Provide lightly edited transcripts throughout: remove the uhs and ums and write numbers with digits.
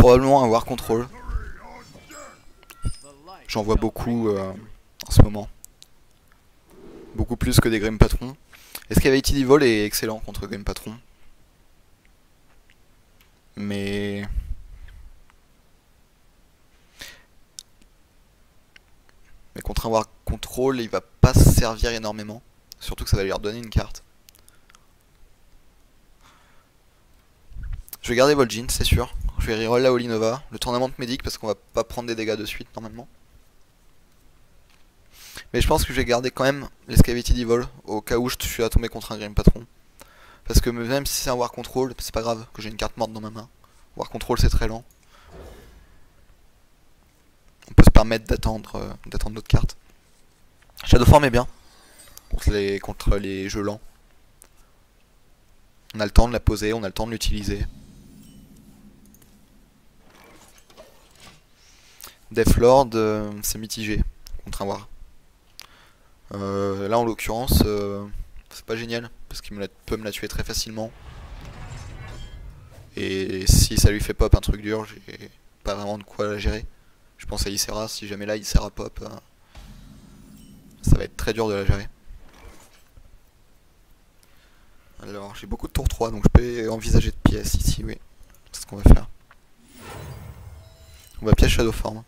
probablement un War Control. J'en vois beaucoup en ce moment. Beaucoup plus que des Grim Patron. Excavated Evil est excellent contre Grim Patron. Mais contre un War Control, il va pas se servir énormément. Surtout que ça va lui redonner une carte. Je vais garder Vol'jin, c'est sûr. Je vais reroll la Holy Nova. Le tournement de Médic parce qu'on va pas prendre des dégâts de suite normalement. Mais je pense que je vais garder quand même l'Excavated Evil au cas où je suis à tomber contre un Grim Patron. Parce que même si c'est un War Control, c'est pas grave que j'ai une carte morte dans ma main. War Control c'est très lent. On peut se permettre d'attendre d'autres cartes. Shadowform est bien contre les jeux lents. On a le temps de la poser, on a le temps de l'utiliser. Deathlord, c'est mitigé contre un War. Là en l'occurrence, c'est pas génial parce qu'il peut me la tuer très facilement. Et si ça lui fait pop un truc dur, j'ai pas vraiment de quoi la gérer. Je pense à Ysera, si jamais là Ysera pop, ça va être très dur de la gérer. Alors j'ai beaucoup de tour 3 donc je peux envisager de pièces ici, oui. C'est ce qu'on va faire. On va piège Shadowform.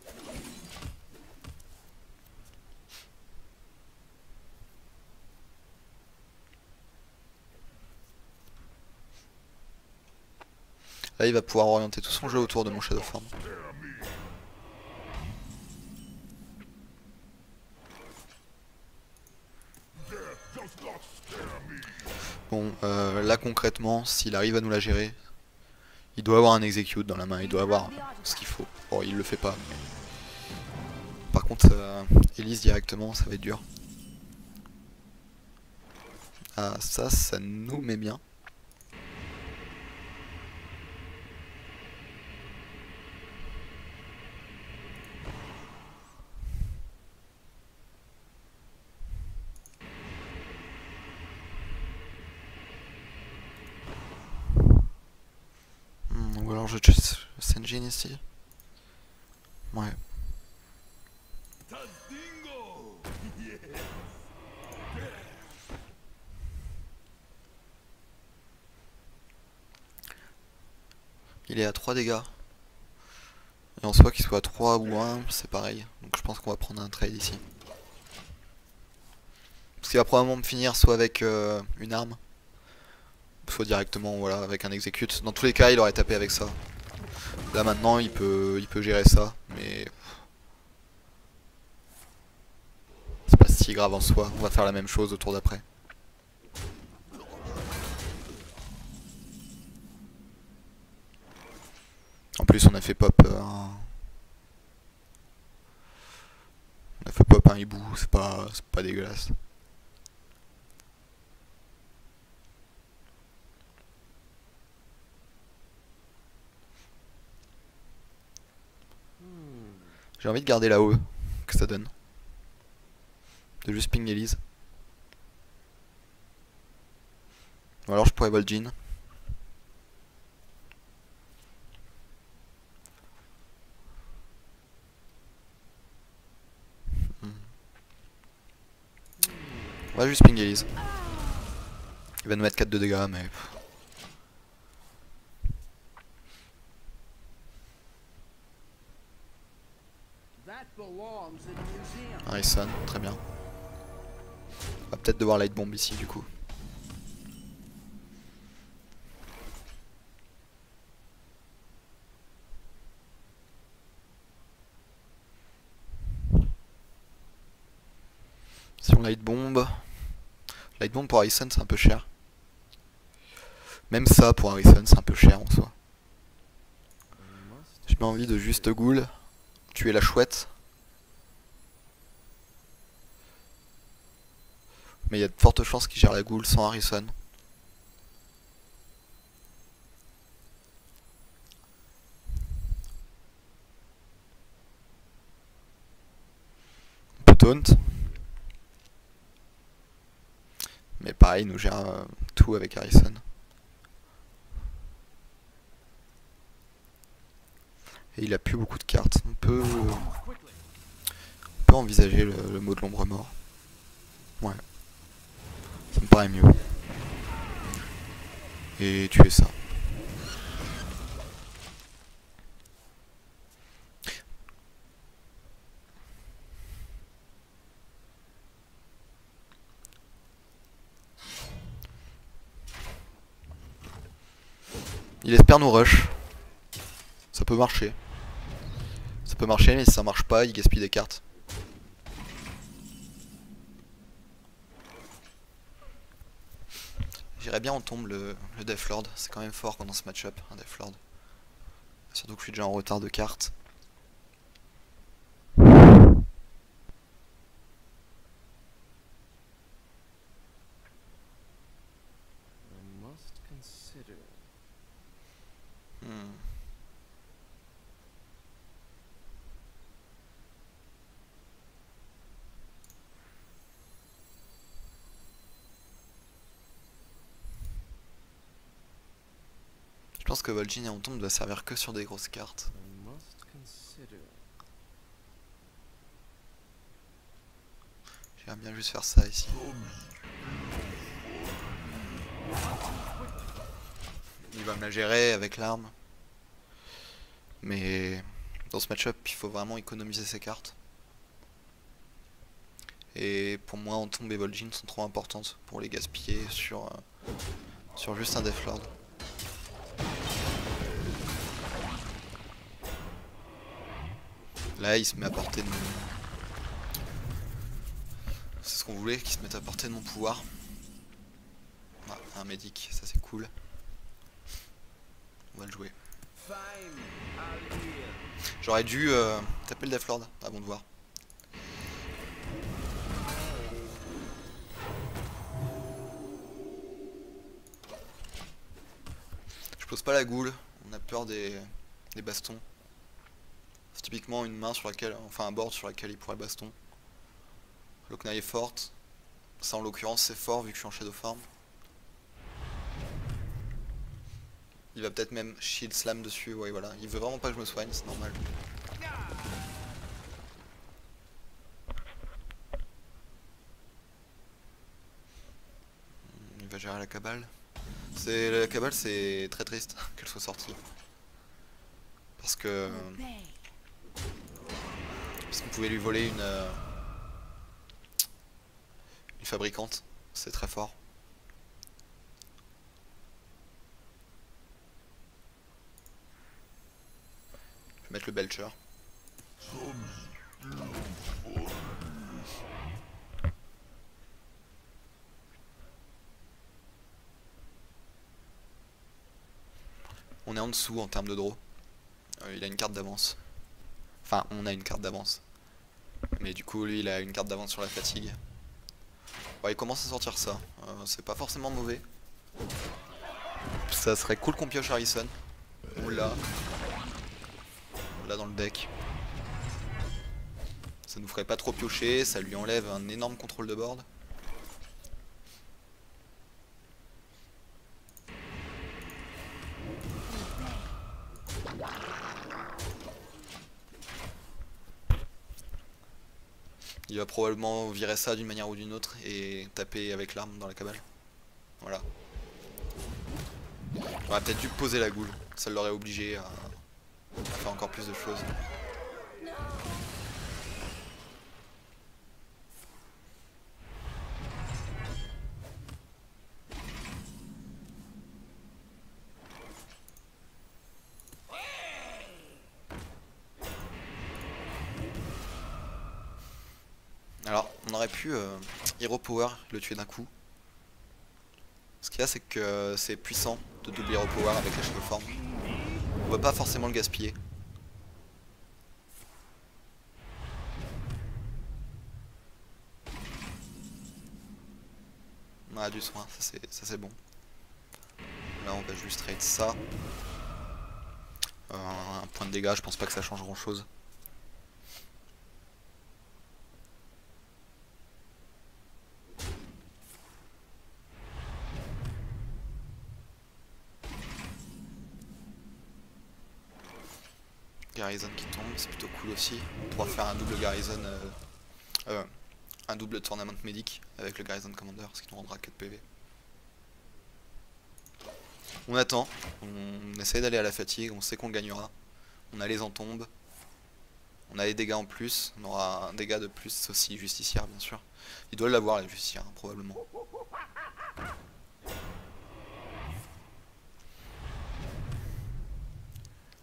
Là il va pouvoir orienter tout son jeu autour de mon Shadowform. Bon, là concrètement, s'il arrive à nous la gérer, il doit avoir un execute dans la main, il doit avoir ce qu'il faut. Bon, il le fait pas. Mais... Par contre, Elise directement, ça va être dur. Ah, ça nous met bien. Ou alors je tue Senjin ici. Ouais. Il est à 3 dégâts. Et en soi qu'il soit à 3 ou 1, c'est pareil. Donc je pense qu'on va prendre un trade ici. Parce qu'il va probablement me finir soit avec une arme, soit directement voilà, avec un execute. Dans tous les cas il aurait tapé avec ça. Là maintenant il peut gérer ça, mais c'est pas si grave en soi. On va faire la même chose au tour d'après. En plus on a fait pop un hibou, c'est pas dégueulasse. J'ai envie de garder la haut que ça donne. De juste ping Elise. Ou alors je pourrais Vol'jin. On va juste ping Elise. Il va nous mettre 4 de dégâts mais... Harrison, très bien. On va peut-être devoir light bomb ici du coup. Si on light bomb pour Harrison c'est un peu cher. Même ça pour Harrison c'est un peu cher en soi. J'ai pas envie de juste ghoul, tuer la chouette. Mais il y a de fortes chances qu'il gère la ghoul sans Harrison. On peut taunt. Mais pareil, il nous gère tout avec Harrison. Et il a plus beaucoup de cartes. On peut envisager le mot de l'ombre mort. Ouais. Ça me paraît mieux. Et tuer ça. Il espère nous rush. Ça peut marcher. Ça peut marcher, mais si ça marche pas, il gaspille des cartes. J'irais bien on tombe le Deathlord. C'est quand même fort pendant ce match-up, un Deathlord. Surtout que je suis déjà en retard de cartes. Je pense que Vol'jin et on tombe doit servir que sur des grosses cartes. J'aimerais bien juste faire ça ici. Il va me la gérer avec l'arme. Mais dans ce match-up, il faut vraiment économiser ses cartes. Et pour moi, Antombe et Vol'jin sont trop importantes pour les gaspiller sur juste un Deathlord. Là, il se met à portée de mon... C'est ce qu'on voulait, qu'il se mette à portée de mon pouvoir. Ah, un médic, ça c'est cool. On va le jouer. J'aurais dû taper le Deathlord avant de voir. Je pose pas la goule, on a peur des bastons. C'est typiquement une main sur laquelle, enfin un board sur laquelle il pourrait baston. Lochnae est forte. Ça en l'occurrence c'est fort vu que je suis en Shadow Form. Il va peut-être même shield slam dessus, ouais voilà. Il veut vraiment pas que je me soigne, c'est normal. Il va gérer la cabale. La cabale c'est très triste qu'elle soit sortie. Parce qu'on pouvait lui voler une fabricante, c'est très fort. Je vais mettre le Belcher. On est en dessous en termes de draw. Il a une carte d'avance. Enfin, on a une carte d'avance. Mais du coup, lui, il a une carte d'avance sur la fatigue. Ouais, il commence à sortir ça. C'est pas forcément mauvais. Ça serait cool qu'on pioche Harrison. On l'a. On l'a dans le deck. Ça nous ferait pas trop piocher, ça lui enlève un énorme contrôle de board. Il va probablement virer ça d'une manière ou d'une autre et taper avec l'arme dans la cabale. Voilà. On aurait peut-être dû poser la goule, ça l'aurait obligé à faire encore plus de choses. Alors, on aurait pu Hero Power, le tuer d'un coup. Ce qu'il y a, c'est que c'est puissant de double Hero Power avec la Shadow Form. On va pas forcément le gaspiller. On a du soin, ça c'est bon. Là, on va juste trade ça. Un point de dégâts, je pense pas que ça change grand chose. Garrison qui tombe, c'est plutôt cool aussi. On pourra faire un double Garrison, un double Tournament Medic avec le Garrison Commander, ce qui nous rendra 4 PV. On attend, on essaie d'aller à la fatigue, on sait qu'on gagnera. On a les entombes, on a les dégâts en plus, on aura un dégât de plus aussi, justicière bien sûr. Il doit l'avoir la justicière, hein, probablement.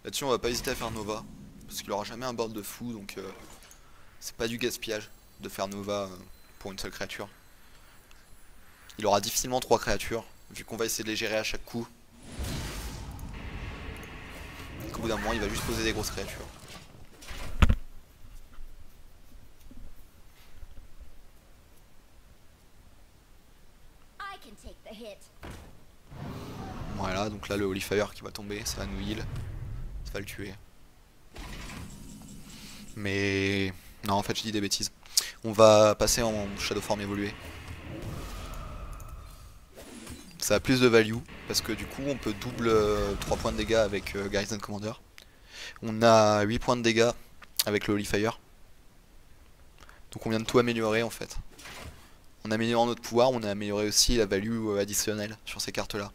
Là-dessus on va pas hésiter à faire Nova, parce qu'il aura jamais un board de fou, donc c'est pas du gaspillage de faire Nova pour une seule créature. Il aura difficilement 3 créatures, vu qu'on va essayer de les gérer à chaque coup. Au bout d'un moment il va juste poser des grosses créatures. Voilà, donc là le Holy Fire qui va tomber, ça va nous heal, ça va le tuer. Mais non, en fait je dis des bêtises. On va passer en Shadow Form évolué. Ça a plus de value, parce que du coup on peut double 3 points de dégâts avec Garrison Commander. On a 8 points de dégâts avec le Holy Fire. Donc on vient de tout améliorer en fait. En améliorant notre pouvoir, on a amélioré aussi la value additionnelle sur ces cartes là.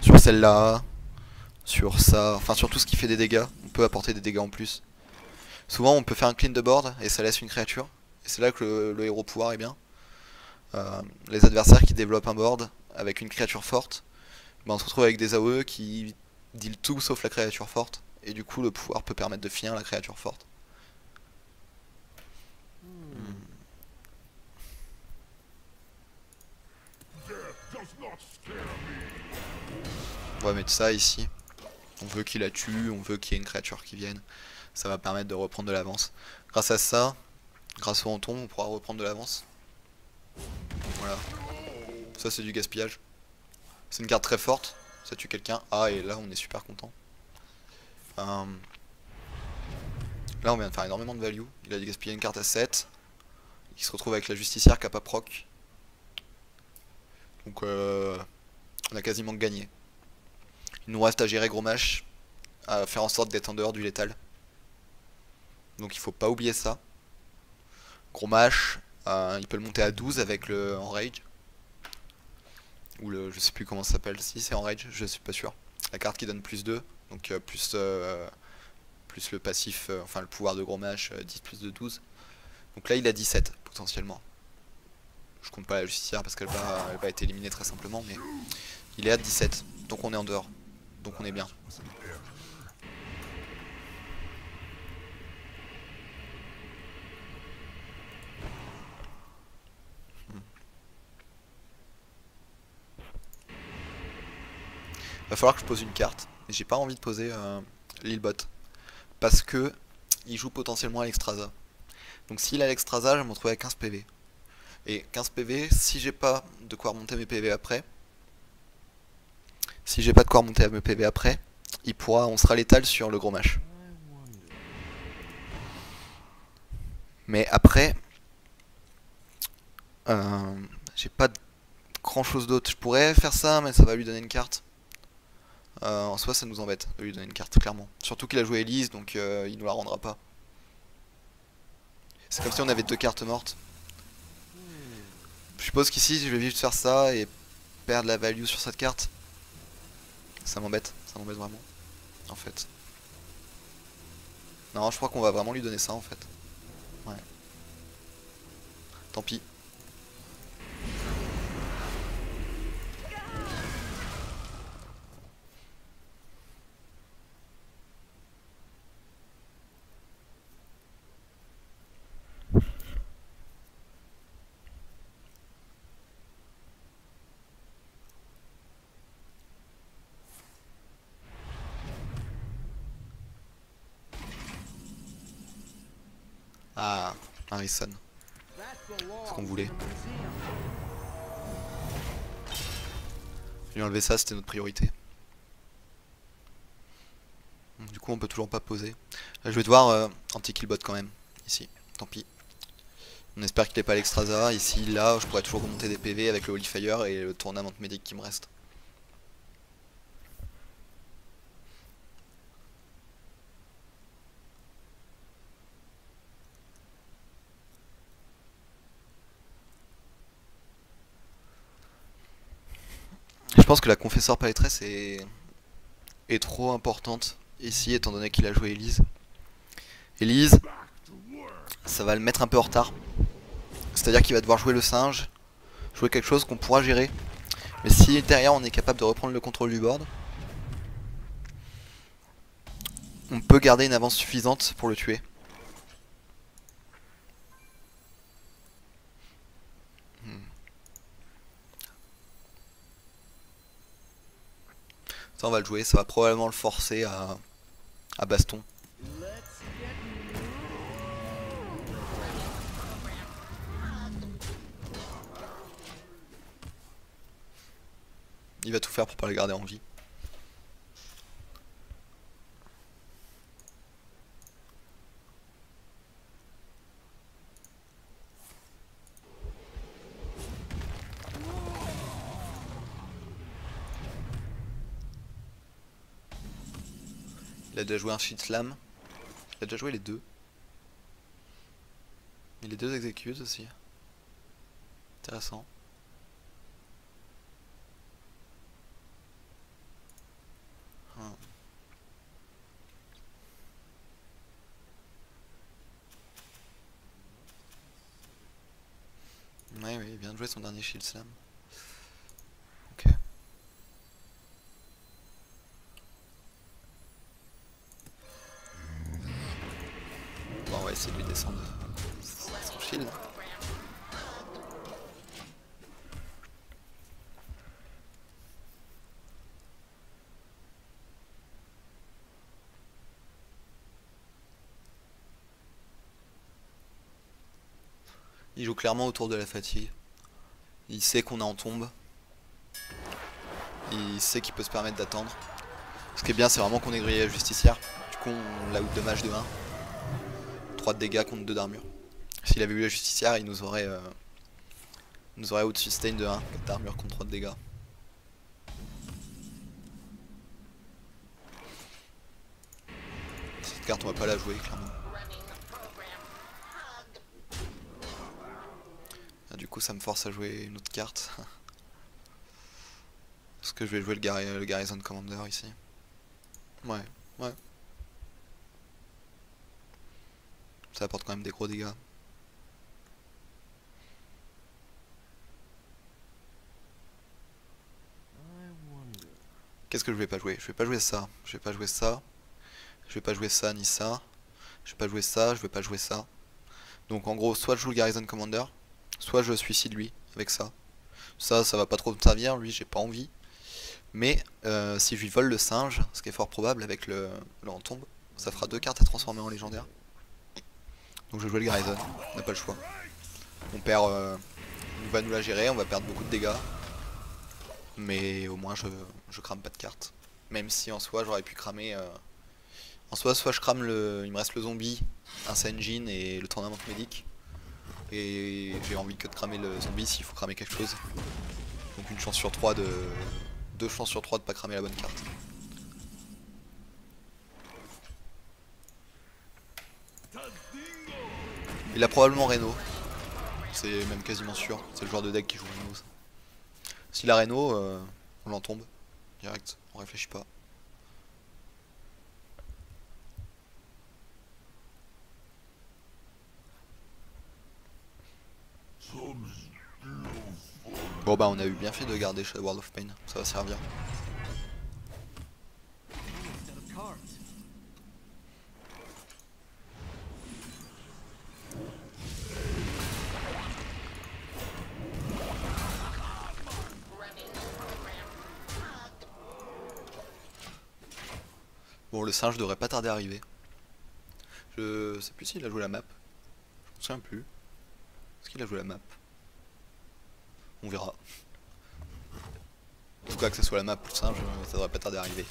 Sur celle-là, sur ça, enfin sur tout ce qui fait des dégâts, on peut apporter des dégâts en plus. Souvent on peut faire un clean de board et ça laisse une créature. Et c'est là que le héros pouvoir est bien. Les adversaires qui développent un board avec une créature forte, ben on se retrouve avec des AOE qui deal tout sauf la créature forte. Et du coup le pouvoir peut permettre de finir la créature forte. On va mettre ça ici. On veut qu'il la tue, on veut qu'il y ait une créature qui vienne. Ça va permettre de reprendre de l'avance. Grâce à ça, grâce au hanton, on pourra reprendre de l'avance. Voilà. Ça c'est du gaspillage. C'est une carte très forte, ça tue quelqu'un. Ah, et là on est super content. Là on vient de faire énormément de value. Il a gaspillé une carte à 7. Il se retrouve avec la justicière qui a pas proc. Donc on a quasiment gagné. Il nous reste à gérer Gros Mâche, à faire en sorte d'être en dehors du létal. Donc il faut pas oublier ça. Gros Mâche, il peut le monter à 12 avec le Enrage. Ou le, je sais plus comment ça s'appelle, si c'est Enrage, je suis pas sûr. La carte qui donne plus 2, donc plus le passif, enfin le pouvoir de Gros Mâche, 10 plus de 12. Donc là il a 17 potentiellement. Je compte pas la justicière parce qu'elle va être éliminée très simplement, mais il est à 17, donc on est en dehors. Donc on est bien. Va falloir que je pose une carte. Et j'ai pas envie de poser Lilbot. Parce que il joue potentiellement à l'Extrasa. Donc s'il a l'Extrasa, je vais me retrouver à 15 PV. Et 15 PV, si j'ai pas de quoi remonter mes PV après, on sera létal sur le Gros Mâche. Mais après, j'ai pas grand chose d'autre. Je pourrais faire ça, mais ça va lui donner une carte. En soi, ça nous embête de lui donner une carte, clairement. Surtout qu'il a joué Elise, donc il nous la rendra pas. C'est comme si on avait 2 cartes mortes. Je suppose qu'ici, je vais vite faire ça et perdre la value sur cette carte. Ça m'embête vraiment, en fait. Non, je crois qu'on va vraiment lui donner ça, en fait. Ouais. Tant pis. Ah, Harrison. Ce qu'on voulait. Lui enlever ça, c'était notre priorité. Du coup, on peut toujours pas poser. Là, je vais devoir anti-killbot quand même. Ici, tant pis. On espère qu'il n'est pas à l'Extrasa. Ici, là, je pourrais toujours remonter des PV avec le Holy Fire et le Tournament Medic qui me reste. Je pense que la confesseur Paletresse est trop importante ici, étant donné qu'il a joué Elise. Elise, ça va le mettre un peu en retard. C'est-à-dire qu'il va devoir jouer le singe, jouer quelque chose qu'on pourra gérer. Mais si derrière on est capable de reprendre le contrôle du board, on peut garder une avance suffisante pour le tuer. Ça on va le jouer, ça va probablement le forcer à baston. Il va tout faire pour pas le garder en vie. Il a déjà joué un Shit Slam. Il a déjà joué les deux. Et les deux exécute aussi. Intéressant. Ah. Ouais, oui, il vient de jouer son dernier Shield Slam. Ok. Bon, on va essayer de lui descendre son shield. Il joue clairement autour de la fatigue. Il sait qu'on est en tombe. Il sait qu'il peut se permettre d'attendre. Ce qui est bien, c'est vraiment qu'on est grillé à justicière. Du coup, on l'a out de mage de 1. 3 de dégâts contre 2 d'armure. S'il avait eu la justicière, il nous aurait out sustain de 1. 4 d'armure contre 3 de dégâts. Cette carte, on va pas la jouer, clairement. Ah, du coup, ça me force à jouer une autre carte. Parce que je vais jouer le Garrison Commander ici. Ouais, ouais. Ça apporte quand même des gros dégâts. Qu'est-ce que je vais pas jouer? Je vais pas jouer ça. Je vais pas jouer ça. Je vais pas jouer ça ni ça. Je vais pas jouer ça. Je vais pas jouer ça. Donc en gros, soit je joue le Garrison Commander, soit je suicide lui avec ça. Ça va pas trop me servir. Lui, j'ai pas envie. Mais si je lui vole le singe, ce qui est fort probable avec le en tombe, ça fera 2 cartes à transformer en légendaire. Donc je vais jouer le Garrison, on n'a pas le choix. On perd, il va nous la gérer, on va perdre beaucoup de dégâts. Mais au moins je crame pas de cartes. Même si en soi j'aurais pu cramer... En soi, soit je crame il me reste le zombie, un Senjin et le tournament médic. Et j'ai envie que de cramer le zombie s'il faut cramer quelque chose. Donc une chance sur 3 de... 2 chances sur 3 de pas cramer la bonne carte. Il a probablement Reno. C'est même quasiment sûr. C'est le joueur de deck qui joue Reno. S'il a Reno, on l'en tombe. Direct, on réfléchit pas. Bon bah on a eu bien fait de garder Shadow World of Pain. Ça va servir. Bon, le singe devrait pas tarder à arriver. Je sais plus s'il a joué la map. Je me souviens plus. Est-ce qu'il a joué la map? On verra. En tout cas, que ce soit la map ou le singe, ça devrait pas tarder à arriver.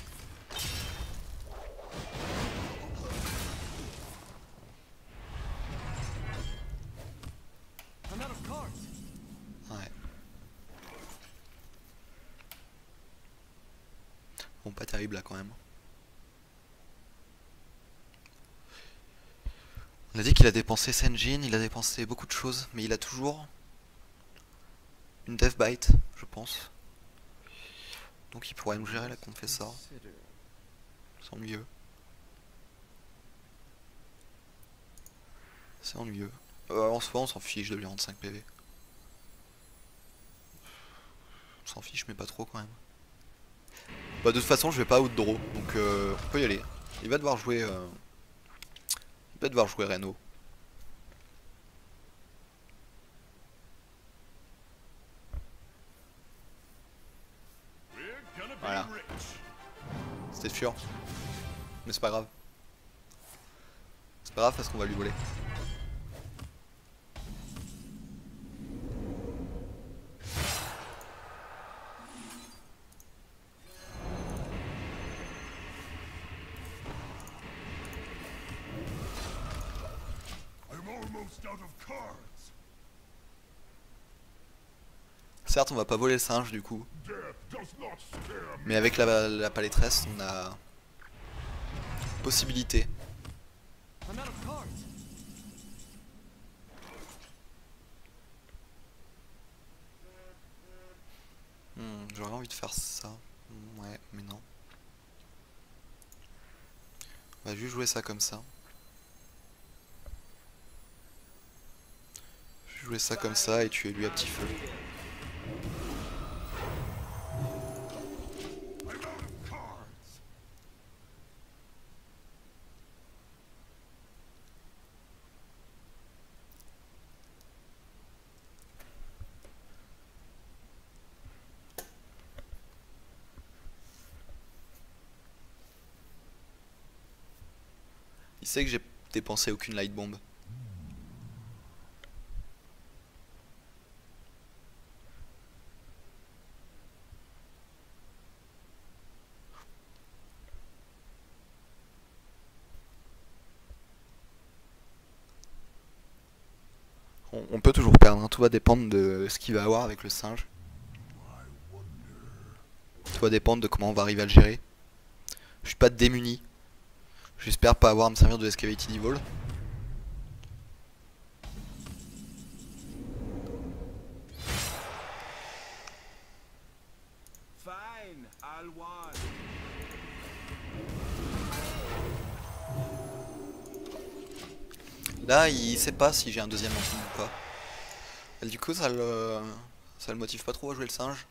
Ouais. Bon, pas terrible là quand même. On a dit qu'il a dépensé Senjin, il a dépensé beaucoup de choses, mais il a toujours une Death Bite, je pense. Donc il pourrait nous gérer la confessor. C'est ennuyeux. C'est ennuyeux. En soi on s'en fiche de lui rendre 5 PV. On s'en fiche mais pas trop quand même. Bah de toute façon je vais pas outdraw, donc on peut y aller. Il va devoir jouer Reno. Voilà. C'était sûr. Mais c'est pas grave. C'est pas grave parce qu'on va lui voler. Certes on va pas voler le singe du coup. Mais avec la palettresse on a possibilité. J'aurais envie de faire ça. Ouais, mais non. On va juste jouer ça comme ça. Je vais jouer ça comme ça et tuer lui à petit feu. Il sait que j'ai dépensé aucune light bomb. On peut toujours perdre, hein. Tout va dépendre de ce qu'il va avoir avec le singe. Tout va dépendre de comment on va arriver à le gérer. Je suis pas démuni. J'espère pas avoir à me servir de Excavated Evil. Là, il sait pas si j'ai un deuxième lance ou pas. Et du coup, ça le motive pas trop à jouer le singe.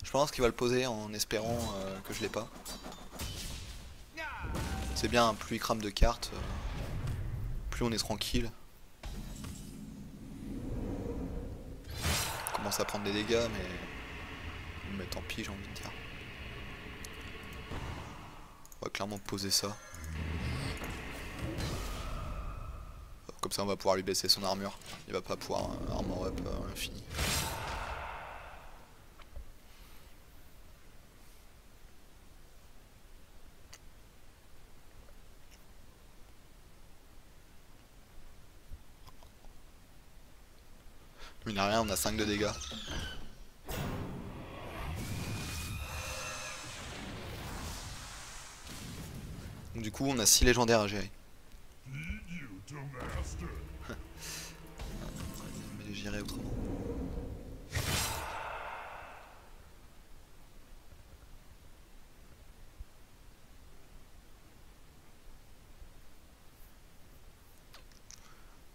Je pense qu'il va le poser en espérant que je l'ai pas. C'est bien, plus il crame de cartes, plus on est tranquille. On commence à prendre des dégâts, mais tant pis, j'ai envie de dire. On va clairement poser ça. Comme ça on va pouvoir lui baisser son armure. Il va pas pouvoir armor up à l'infini. Mais il n'a rien, on a 5 de dégâts. Donc du coup on a 6 légendaires à gérer. Mais les gérer autrement.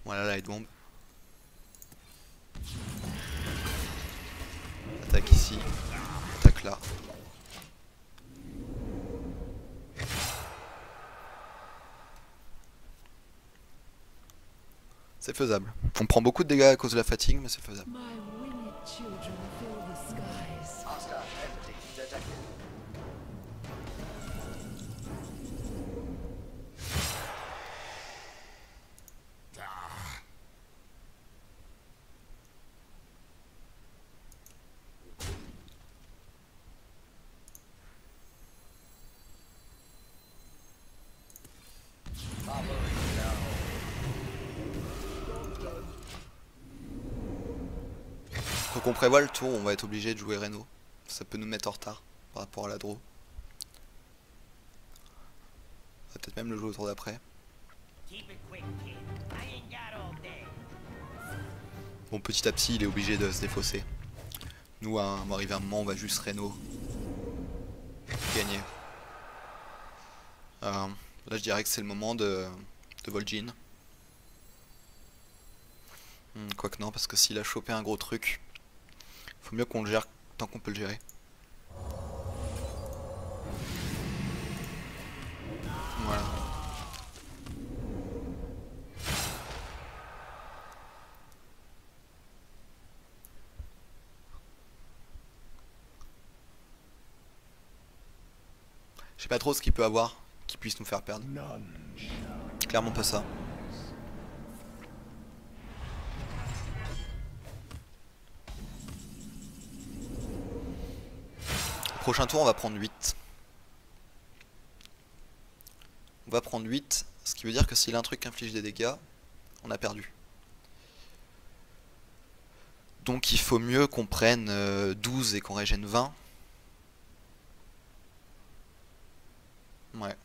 Voilà la light bomb. Attaque ici, attaque là. C'est faisable. On prend beaucoup de dégâts à cause de la fatigue, mais c'est faisable. Donc on prévoit le tour, on va être obligé de jouer Reno. Ça peut nous mettre en retard par rapport à la draw. On va peut-être même le jouer au tour d'après. Bon, petit à petit il est obligé de se défausser. Nous, arrivé à un moment, on va juste Reno gagner. Là, je dirais que c'est le moment de Vol'jin. Quoique non, parce que s'il a chopé un gros truc, faut mieux qu'on le gère tant qu'on peut le gérer. Voilà. Je sais pas trop ce qu'il peut avoir qui puisse nous faire perdre. Clairement pas ça. Prochain tour, on va prendre 8. On va prendre 8, ce qui veut dire que s'il a un truc qui inflige des dégâts, on a perdu. Donc il faut mieux qu'on prenne 12 et qu'on régène 20. Ouais.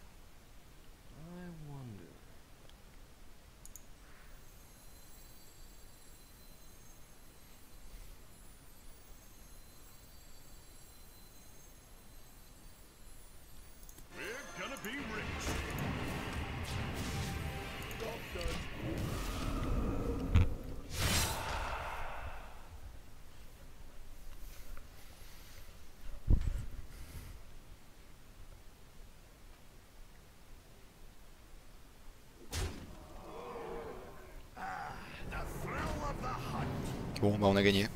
Bon, bah on a gagné.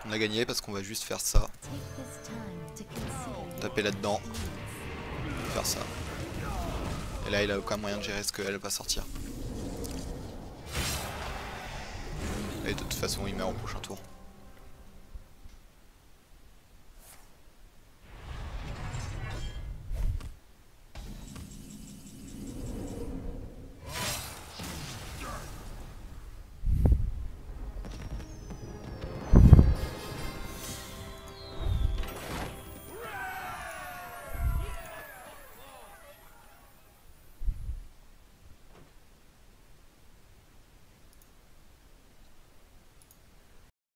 On a gagné parce qu'on va juste faire ça. Taper là-dedans. Faire ça. Et là, il a aucun moyen de gérer ce qu'elle va sortir. Et de toute façon, il meurt au prochain tour.